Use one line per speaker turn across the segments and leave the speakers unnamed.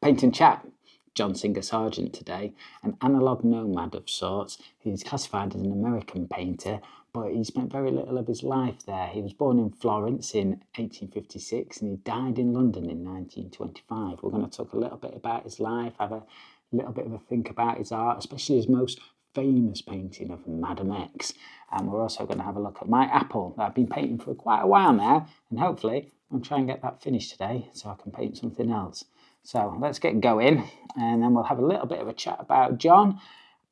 paint and chat. John Singer Sargent today, an analog nomad of sorts. He's classified as an American painter, but he spent very little of his life there. He was born in Florence in 1856 and he died in London in 1925. We're going to talk a little bit about his life, have a little bit of a think about his art, especially his most famous painting of Madame X. And we're also going to have a look at my apple that I've been painting for quite a while now, and hopefully I'll try and get that finished today so I can paint something else. So let's get going, and then we'll have a little bit of a chat about John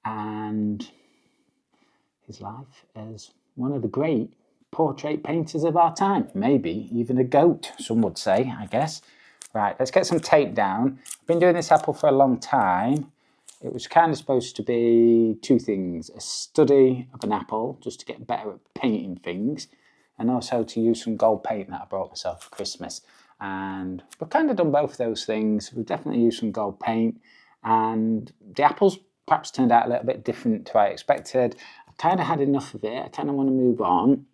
and his life as one of the great portrait painters of our time. Maybe even a goat, some would say, I guess. Right, let's get some tape down. I've been doing this apple for a long time. It was kind of supposed to be two things: a study of an apple, just to get better at painting things, and also to use some gold paint that I brought myself for Christmas. And we've kind of done both of those things. We've definitely used some gold paint, and the apples perhaps turned out a little bit different to what I expected. I kind of had enough of it. I kind of want to move on.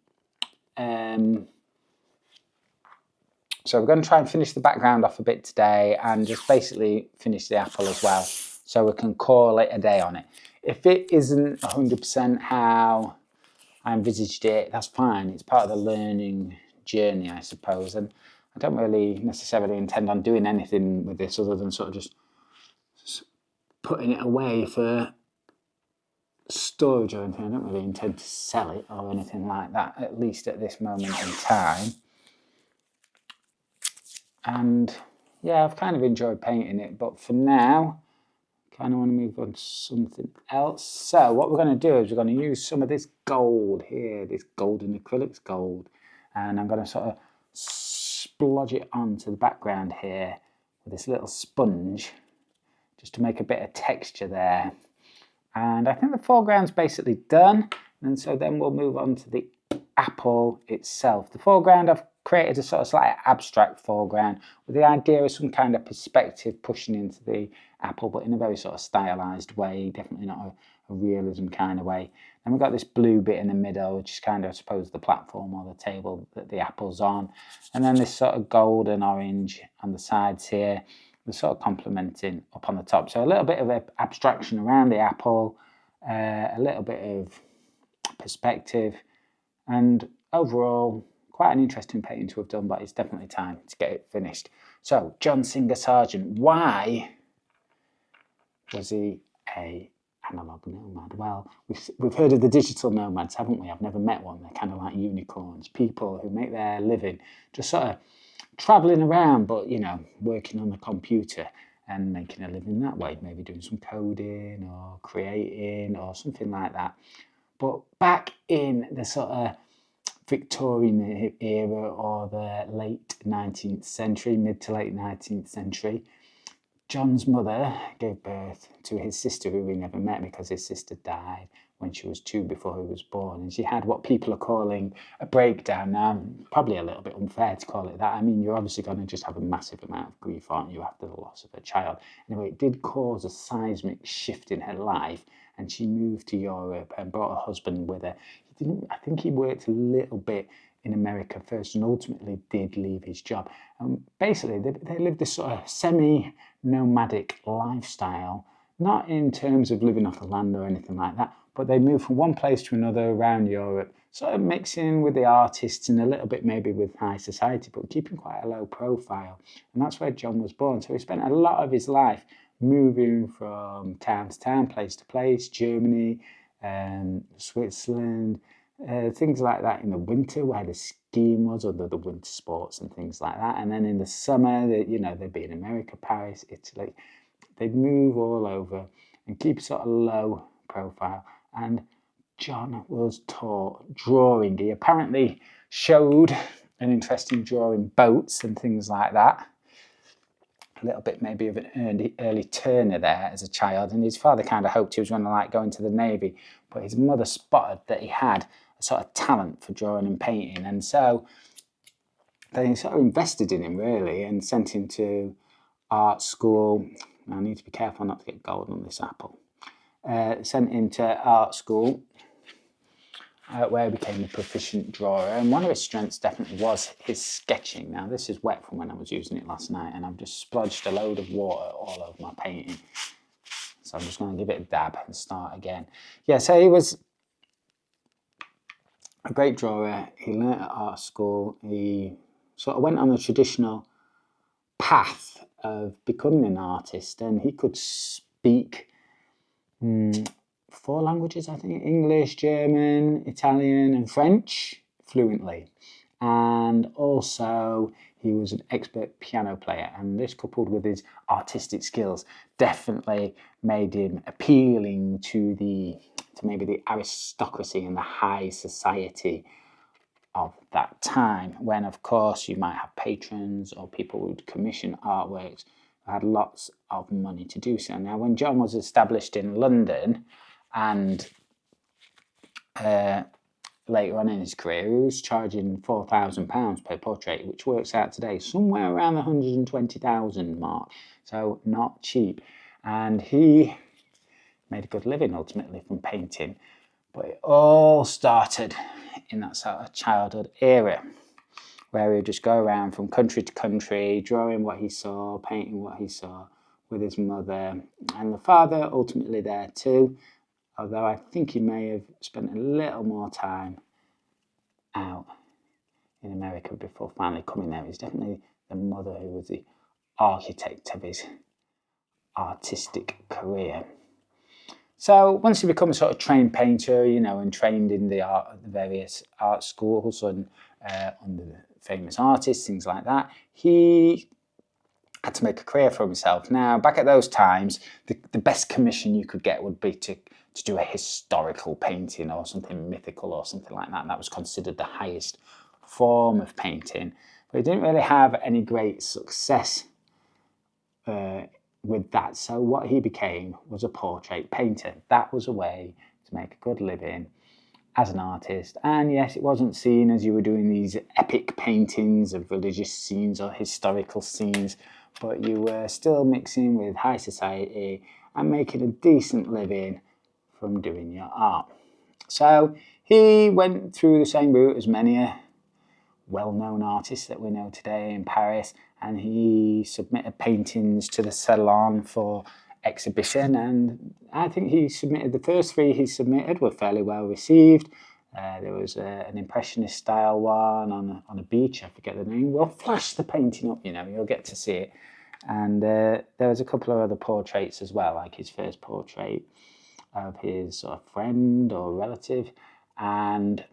So we're going to try and finish the background off a bit today and just basically finish the apple as well, so we can call it a day on it. If it isn't 100% how I envisaged it, that's fine. It's part of the learning journey, I suppose. And I don't really necessarily intend on doing anything with this other than sort of just putting it away for storage or anything. I don't really intend to sell it or anything like that, at least at this moment in time. And yeah, I've kind of enjoyed painting it, but for now, I kind of want to move on to something else. So what we're going to do is we're going to use some of this gold here, this golden acrylics gold, and I'm going to sort of splodge it onto the background here with this little sponge just to make a bit of texture there. And I think the foreground's basically done, and so then we'll move on to the apple itself. The foreground, I've created a sort of slight abstract foreground with the idea of some kind of perspective pushing into the apple, but in a very sort of stylized way, definitely not a realism kind of way. And we've got this blue bit in the middle, which is kind of, I suppose, the platform or the table that the apple's on. And then this sort of golden orange on the sides here, we're sort of complementing up on the top. So a little bit of abstraction around the apple, a little bit of perspective, and overall, quite an interesting painting to have done, but it's definitely time to get it finished. So, John Singer Sargent, why was he a analog nomad? Well, we've heard of the digital nomads, haven't we? I've never met one. They're kind of like unicorns, people who make their living just sort of traveling around, but, you know, working on the computer and making a living that way, maybe doing some coding or creating or something like that. But back in the sort of Victorian era or the late 19th century, mid to late 19th century, John's mother gave birth to his sister, who we never met because his sister died when she was 2 before he was born. And she had what people are calling a breakdown. Now, probably a little bit unfair to call it that. I mean, you're obviously going to just have a massive amount of grief, aren't you, after the loss of a child. Anyway, it did cause a seismic shift in her life, and she moved to Europe and brought her husband with her. I think he worked a little bit in America first and ultimately did leave his job. And basically, they lived this sort of semi-nomadic lifestyle, not in terms of living off the land or anything like that, but they moved from one place to another around Europe, sort of mixing with the artists and a little bit maybe with high society, but keeping quite a low profile. And that's where John was born. So he spent a lot of his life moving from town to town, place to place, Germany, Switzerland, things like that in the winter where the skiing was, or the winter sports and things like that. And then in the summer, they'd be in America, Paris, Italy. They'd move all over and keep sort of low profile. And John was taught drawing. He apparently showed an interest in drawing boats and things like that. A little bit maybe of an early Turner there as a child, and his father kind of hoped he was going to like go into the Navy, but his mother spotted that he had a sort of talent for drawing and painting, and so they sort of invested in him really and sent him to art school. Now, I need to be careful not to get gold on this apple. Sent him to art school, where he became a proficient drawer. And one of his strengths definitely was his sketching. Now, this is wet from when I was using it last night, and I've just splodged a load of water all over my painting. So I'm just going to give it a dab and start again. Yeah, so he was a great drawer. He learnt at art school. He sort of went on the traditional path of becoming an artist, and he could speak 4 languages, I think: English, German, Italian, and French fluently. And also he was an expert piano player, and this, coupled with his artistic skills, definitely made him appealing to maybe the aristocracy and the high society of that time, when of course you might have patrons or people who would commission artworks who had lots of money to do so. Now, when John was established in London, and later on in his career, he was charging £4,000 per portrait, which works out today somewhere around the 120,000 mark, so not cheap. And he made a good living ultimately from painting, but it all started in that sort of childhood era, where he would just go around from country to country, drawing what he saw, painting what he saw with his mother, and the father ultimately there too, although I think he may have spent a little more time out in America before finally coming there. It's definitely the mother who was the architect of his artistic career. So once he became a sort of trained painter, and trained in the various art schools and under the famous artists, things like that, he had to make a career for himself. Now, back at those times, the best commission you could get would be to do a historical painting or something mythical or something like that. That was considered the highest form of painting. But he didn't really have any great success with that. So what he became was a portrait painter. That was a way to make a good living as an artist. And yes, it wasn't seen as you were doing these epic paintings of religious scenes or historical scenes, but you were still mixing with high society and making a decent living from doing your art. So he went through the same route as many a well-known artist that we know today in Paris, and he submitted paintings to the Salon for exhibition, and I think the first 3 he submitted were fairly well received. There was an impressionist style one on a beach, I forget the name. We'll flash the painting up, you'll get to see it. And there was a couple of other portraits as well, like his first portrait of his sort of friend or relative, and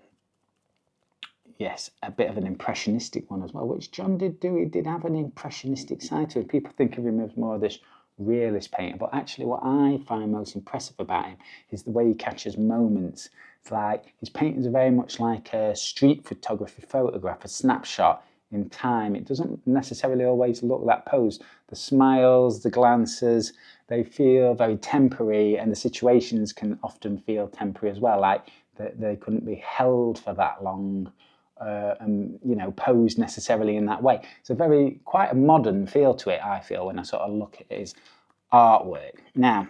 yes, a bit of an impressionistic one as well, which John did do. He did have an impressionistic side to it. People think of him as more of this realist painter, but actually what I find most impressive about him is the way he catches moments. It's like his paintings are very much like a street photography photograph, a snapshot in time. It doesn't necessarily always look that posed. The smiles, the glances, they feel very temporary, and the situations can often feel temporary as well, like they couldn't be held for that long. Posed necessarily in that way. It's quite a modern feel to it, I feel, when I sort of look at his artwork. Now,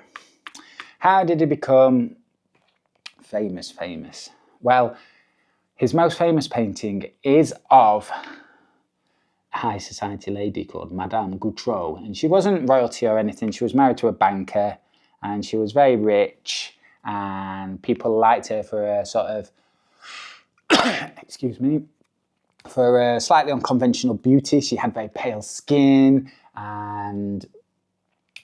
how did he become famous? Well, his most famous painting is of a high society lady called Madame Gautreau, and she wasn't royalty or anything. She was married to a banker, and she was very rich, and people liked her for a sort of for a slightly unconventional beauty. She had very pale skin, and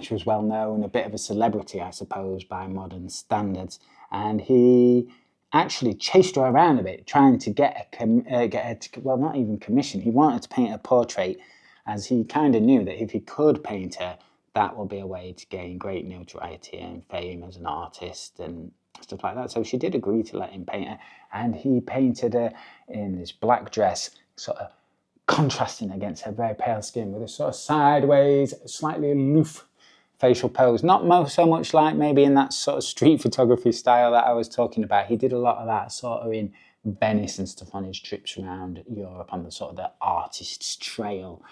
she was well known, a bit of a celebrity, I suppose, by modern standards. And he actually chased her around a bit, trying to get her to, well, not even commission. He wanted to paint a portrait, as he kind of knew that if he could paint her, that will be a way to gain great notoriety and fame as an artist and stuff like that. So she did agree to let him paint her, and he painted her in this black dress, sort of contrasting against her very pale skin, with a sort of sideways, slightly aloof facial pose. Not so much like maybe in that sort of street photography style that I was talking about. He did a lot of that sort of in Venice and stuff on his trips around Europe on the sort of the artist's trail.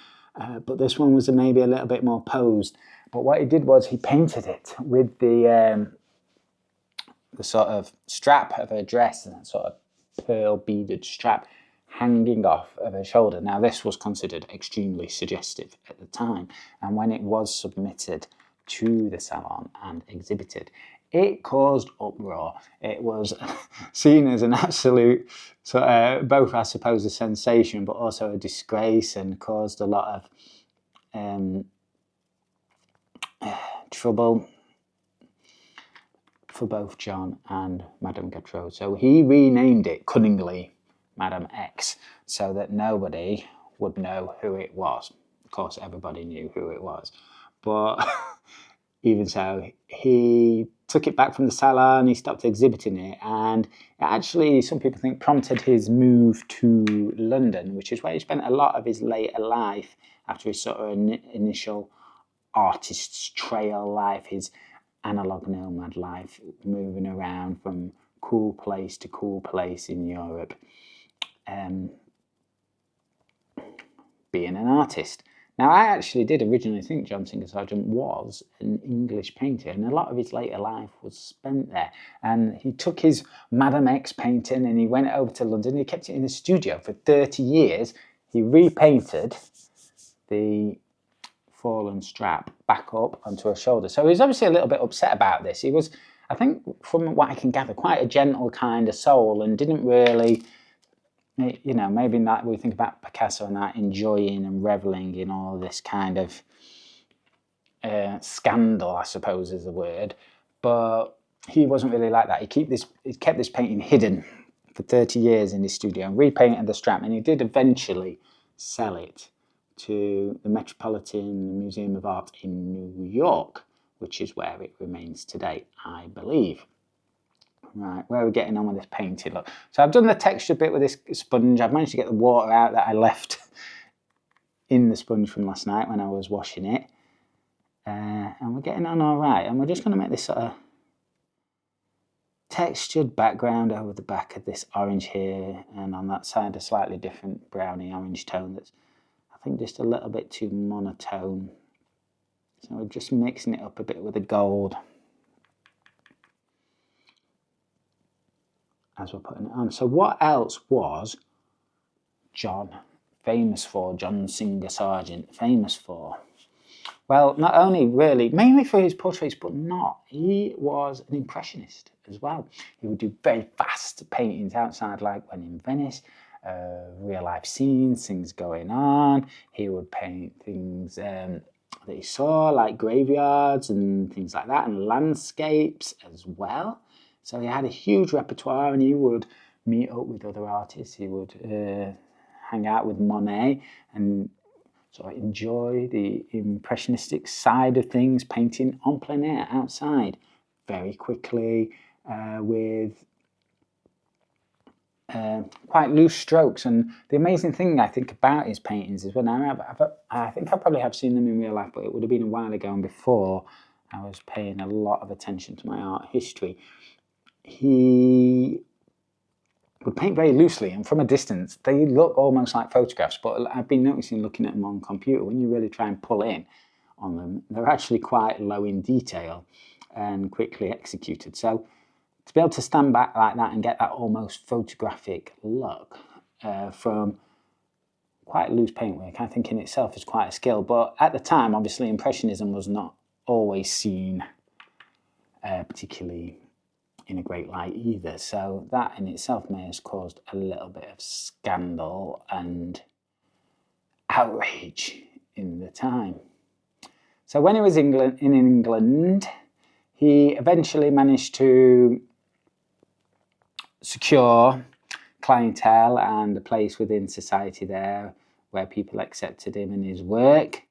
But this one was maybe a little bit more posed. But what he did was he painted it with the sort of strap of her dress and that sort of pearl beaded strap hanging off of her shoulder. Now, this was considered extremely suggestive at the time, and when it was submitted to the salon and exhibited, it caused uproar. It was seen as an absolute, both, I suppose, a sensation, but also a disgrace, and caused a lot of trouble for both John and Madame Gertrude. So he renamed it cunningly Madame X, so that nobody would know who it was. Of course, everybody knew who it was, but even so, he took it back from the salon, he stopped exhibiting it, and it actually, some people think, prompted his move to London, which is where he spent a lot of his later life after his sort of initial artist's trail life, his analog nomad life, moving around from cool place to cool place in Europe, being an artist. Now, I actually did originally think John Singer Sargent was an English painter, and a lot of his later life was spent there. And he took his Madame X painting and he went over to London. He kept it in the studio for 30 years. He repainted the fallen strap back up onto her shoulder. So he was obviously a little bit upset about this. He was, I think, from what I can gather, quite a gentle kind of soul, and didn't really, you know, maybe not, we think about Picasso and that, enjoying and reveling in all this kind of scandal, I suppose is the word, but he wasn't really like that. He kept this painting hidden for 30 years in his studio and repainted the strap, and he did eventually sell it to the Metropolitan Museum of Art in New York, which is where it remains today, I believe. Right, where are we getting on with this painting? Look, so I've done the texture bit with this sponge. I've managed to get the water out that I left in the sponge from last night when I was washing it. And we're getting on all right. And we're just going to make this sort of textured background over the back of this orange here, and on that side a slightly different browny orange tone that's, I think, just a little bit too monotone. So we're just mixing it up a bit with the gold as we're putting it on. So what else was John famous for, John Singer Sargent famous for? Well, not only really, mainly for his portraits, but not. He was an impressionist as well. He would do very fast paintings outside, like when in Venice, real life scenes, things going on. He would paint things that he saw, like graveyards and things like that, and landscapes as well. So he had a huge repertoire, and he would meet up with other artists. He would hang out with Monet and sort of enjoy the impressionistic side of things, painting en plein air outside very quickly with quite loose strokes. And the amazing thing I think about his paintings is when I think I probably have seen them in real life, but it would have been a while ago and before I was paying a lot of attention to my art history. He would paint very loosely, and from a distance they look almost like photographs, but I've been noticing, looking at them on computer, when you really try and pull in on them, they're actually quite low in detail and quickly executed. So to be able to stand back like that and get that almost photographic look from quite loose paintwork, I think in itself is quite a skill. But at the time, obviously, Impressionism was not always seen particularly in a great light either. So that in itself may have caused a little bit of scandal and outrage in the time. So when he was in England, he eventually managed to secure clientele and a place within society there where people accepted him and his work.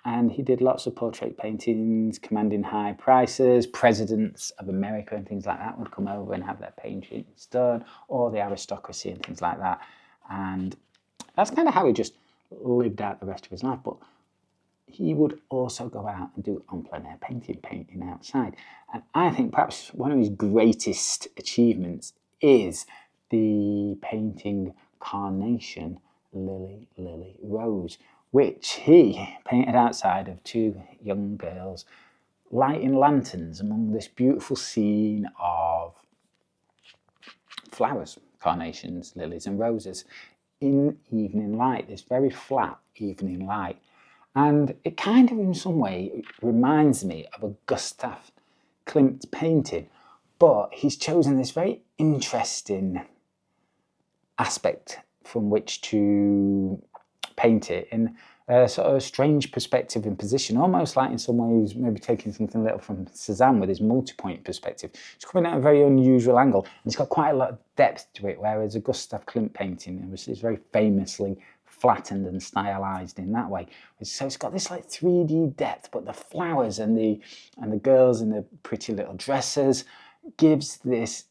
And he did lots of portrait paintings, commanding high prices. Presidents of America and things like that would come over and have their paintings done, or the aristocracy and things like that. And that's kind of how he just lived out the rest of his life. But he would also go out and do en plein air painting outside. And I think perhaps one of his greatest achievements is the painting Carnation, Lily, Lily, Rose, which he painted outside of two young girls lighting lanterns among this beautiful scene of flowers, carnations, lilies and roses, in evening light, this very flat evening light. And it kind of in some way reminds me of a Gustav Klimt painting, but he's chosen this very interesting aspect from which to paint it in a sort of strange perspective and position, almost like in some ways maybe taking something a little from Cézanne with his multi-point perspective. It's coming at a very unusual angle, and it's got quite a lot of depth to it, whereas a Gustav Klimt painting is very famously flattened and stylized in that way. So it's got this like 3D depth, but the flowers and the girls in the pretty little dresses gives this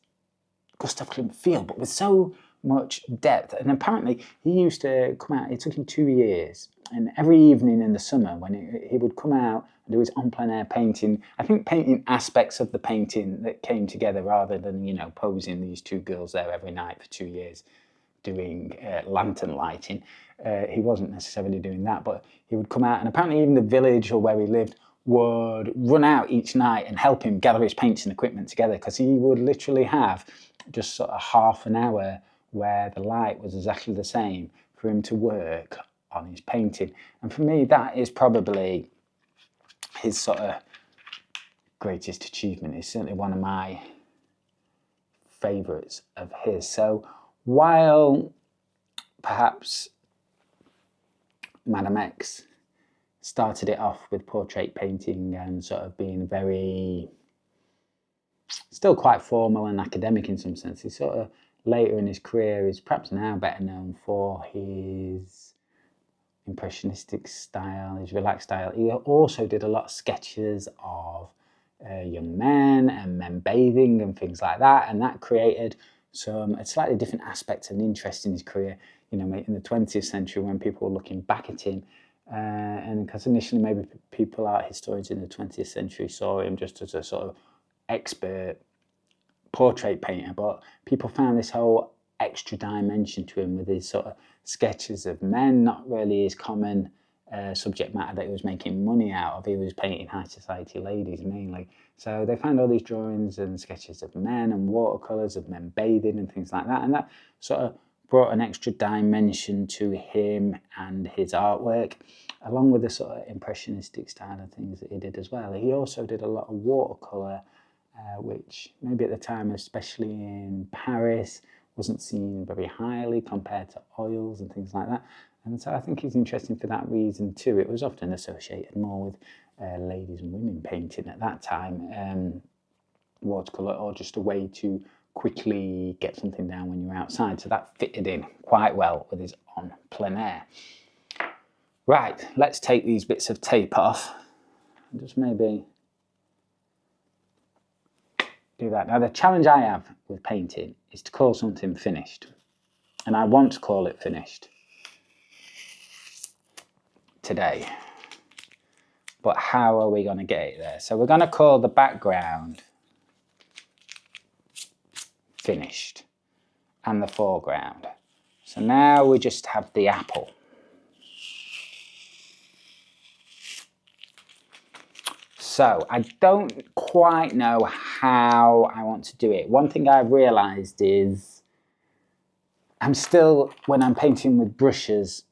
Gustav Klimt feel, but with so much depth. And apparently he used to come out, it took him 2 years, and every evening in the summer when he would come out and do his en plein air painting, I think painting aspects of the painting that came together rather than, you know, posing these two girls there every night for 2 years doing lantern lighting. He wasn't necessarily doing that, but he would come out, and apparently even the village or where he lived would run out each night and help him gather his paints and equipment together, because he would literally have just sort of half an hour where the light was exactly the same for him to work on his painting. And for me, that is probably his sort of greatest achievement. It's certainly one of my favourites of his. So while perhaps Madame X started it off with portrait painting and sort of being very, still quite formal and academic in some sense, he sort of later in his career is perhaps now better known for his impressionistic style, his relaxed style. He also did a lot of sketches of young men and men bathing and things like that, and that created a slightly different aspect and interest in his career, you know, in the 20th century when people were looking back at him. And because initially maybe art historians in the 20th century saw him just as a sort of expert portrait painter, but people found this whole extra dimension to him with his sort of sketches of men, not really his common subject matter that he was making money out of. He was painting high society ladies mainly. So they found all these drawings and sketches of men and watercolours of men bathing and things like that, and that sort of brought an extra dimension to him and his artwork, along with the sort of impressionistic style of things that he did as well. He also did a lot of watercolour, which maybe at the time, especially in Paris, wasn't seen very highly compared to oils and things like that. And so I think he's interesting for that reason too. It was often associated more with ladies and women painting at that time, watercolour, or just a way to quickly get something down when you're outside. So that fitted in quite well with his en plein air. Right, let's take these bits of tape off and just maybe do that. Now the challenge I have with painting is to call something finished, and I want to call it finished today, but how are we going to get it there? So we're going to call the background finished and the foreground. So now we just have the apple. So I don't quite know how I want to do it. One thing I've realised is I'm still, when I'm painting with brushes,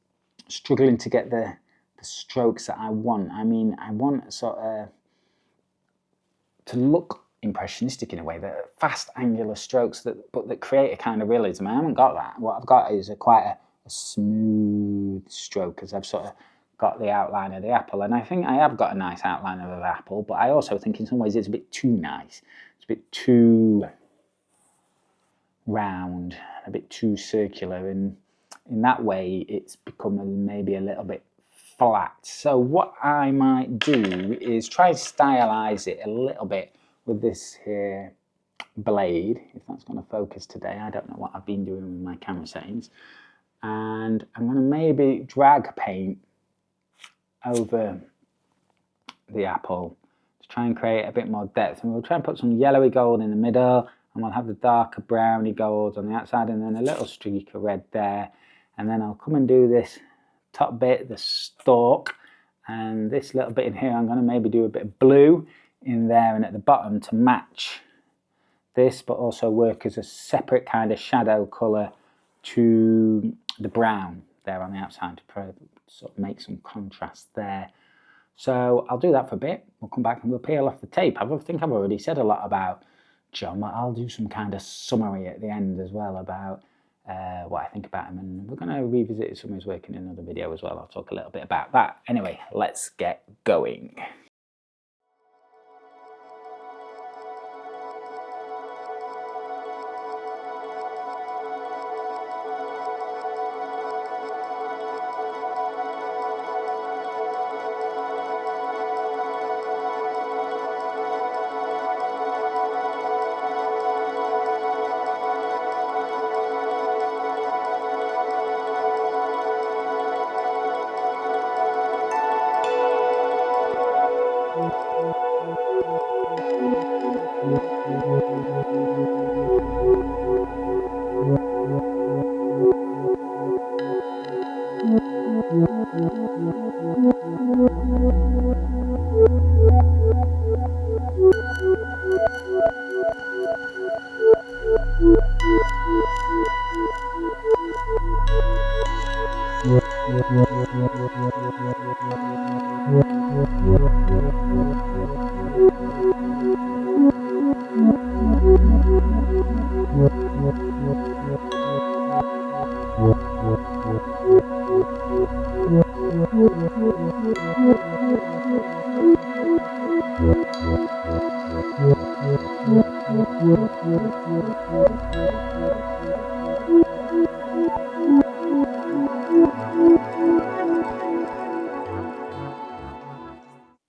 struggling to get the strokes that I want. I mean, I want sort of to look impressionistic in a way, that fast angular strokes but that create a kind of realism. I haven't got that. What I've got is quite a smooth stroke, because I've sort of got the outline of the apple, and I think I have got a nice outline of the apple, but I also think in some ways it's a bit too nice. It's a bit too round, a bit too circular, and in that way it's become maybe a little bit flat. So what I might do is try and stylize it a little bit with this here blade, if that's going to focus today. I don't know what I've been doing with my camera settings. And I'm going to maybe drag paint over the apple to try and create a bit more depth. And we'll try and put some yellowy gold in the middle, and we'll have the darker browny gold on the outside, and then a little streak of red there. And then I'll come and do this top bit, the stalk, and this little bit in here I'm going to maybe do a bit of blue in there and at the bottom to match this, but also work as a separate kind of shadow colour to the brown there on the outside to sort of make some contrast there. So I'll do that for a bit. We'll come back and we'll peel off the tape. I think I've already said a lot about John, but I'll do some kind of summary at the end as well about what I think about him. And we're going to revisit some of his work in another video as well. I'll talk a little bit about that. Anyway, let's get going.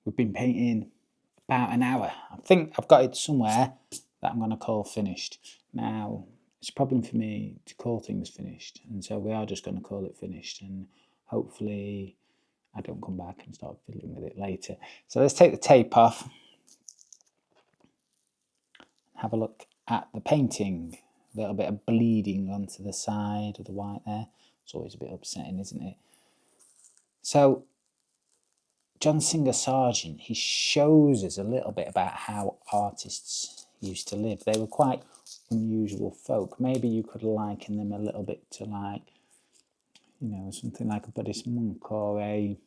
We've been painting about an hour. I think I've got it somewhere that I'm going to call finished. Now, it's a problem for me to call things finished, and so we are just going to call it finished, and hopefully I don't come back and start fiddling with it later. So let's take the tape off, have a look at the painting. A little bit of bleeding onto the side of the white there. It's always a bit upsetting, isn't it? So John Singer Sargent, he shows us a little bit about how artists used to live. They were quite unusual folk. Maybe you could liken them a little bit to, like, you know, something like a Buddhist monk or a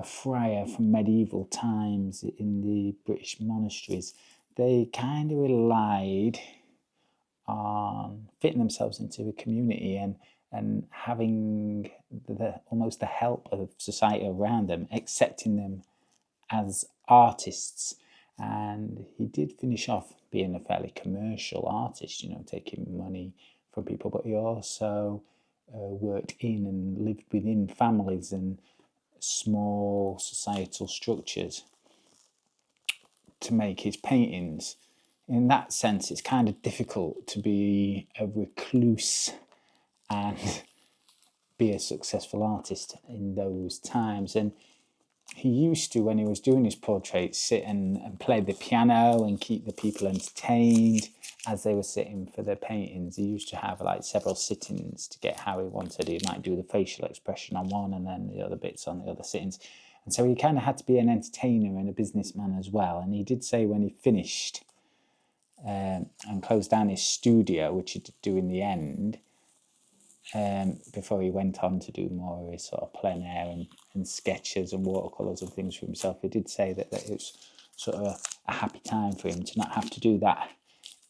friar from medieval times in the British monasteries. They kind of relied on fitting themselves into a community and having almost the help of society around them, accepting them as artists. And he did finish off being a fairly commercial artist, you know, taking money from people, but he also worked in and lived within families and small societal structures to make his paintings. In that sense, it's kind of difficult to be a recluse and be a successful artist in those times. And he used to, when he was doing his portraits, sit and play the piano and keep the people entertained as they were sitting for their paintings. He used to have like several sittings to get how he wanted. He might do the facial expression on one and then the other bits on the other sittings. And so he kind of had to be an entertainer and a businessman as well. And he did say when he finished and closed down his studio, which he did do in the end, before he went on to do more of his sort of plein air and sketches and watercolours and things for himself, he did say that it was sort of a happy time for him to not have to do that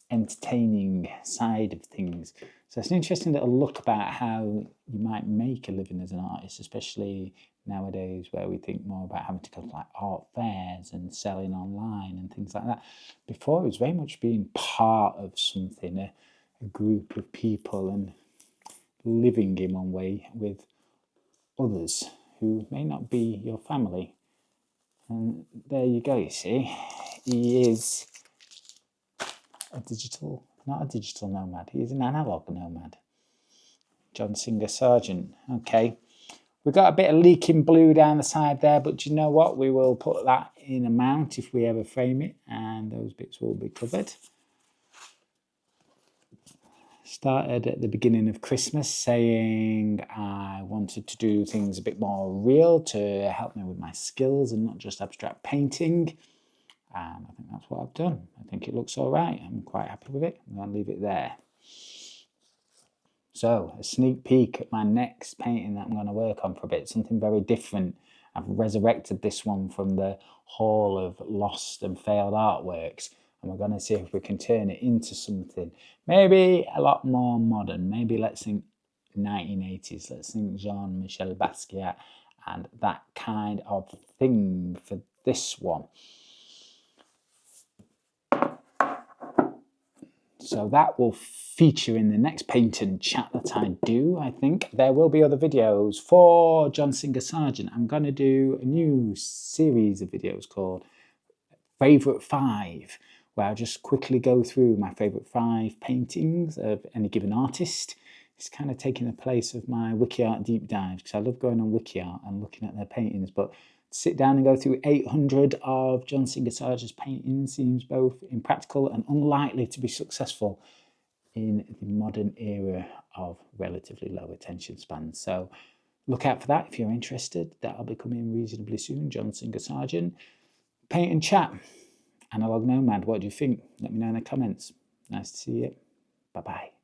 entertaining side of things. So it's an interesting little look about how you might make a living as an artist, especially nowadays where we think more about having to go to like art fairs and selling online and things like that. Before, it was very much being part of something, a group of people, and living in one way with others who may not be your family. And there you go, you see. He is not a digital nomad, he is an analog nomad. John Singer Sargent. Okay. We've got a bit of leaking blue down the side there, but do you know what? We will put that in a mount if we ever frame it, and those bits will be covered. Started at the beginning of Christmas saying I wanted to do things a bit more real to help me with my skills and not just abstract painting. And I think that's what I've done. I think it looks all right. I'm quite happy with it. I'm going to leave it there. So, a sneak peek at my next painting that I'm going to work on for a bit, something very different. I've resurrected this one from the Hall of Lost and Failed Artworks, and we're going to see if we can turn it into something maybe a lot more modern. Maybe let's think 1980s, let's think Jean-Michel Basquiat and that kind of thing for this one. So that will feature in the next paint and chat that I do, I think. There will be other videos for John Singer Sargent. I'm going to do a new series of videos called Favourite 5, where I'll just quickly go through my favourite 5 paintings of any given artist. It's kind of taking the place of my WikiArt deep dives, because I love going on WikiArt and looking at their paintings, but sit down and go through 800 of John Singer Sargent's paintings seems both impractical and unlikely to be successful in the modern era of relatively low attention spans. So look out for that if you're interested. That'll be coming reasonably soon. John Singer Sargent. Paint and chat. Analogue Nomad, what do you think? Let me know in the comments. Nice to see you. Bye-bye.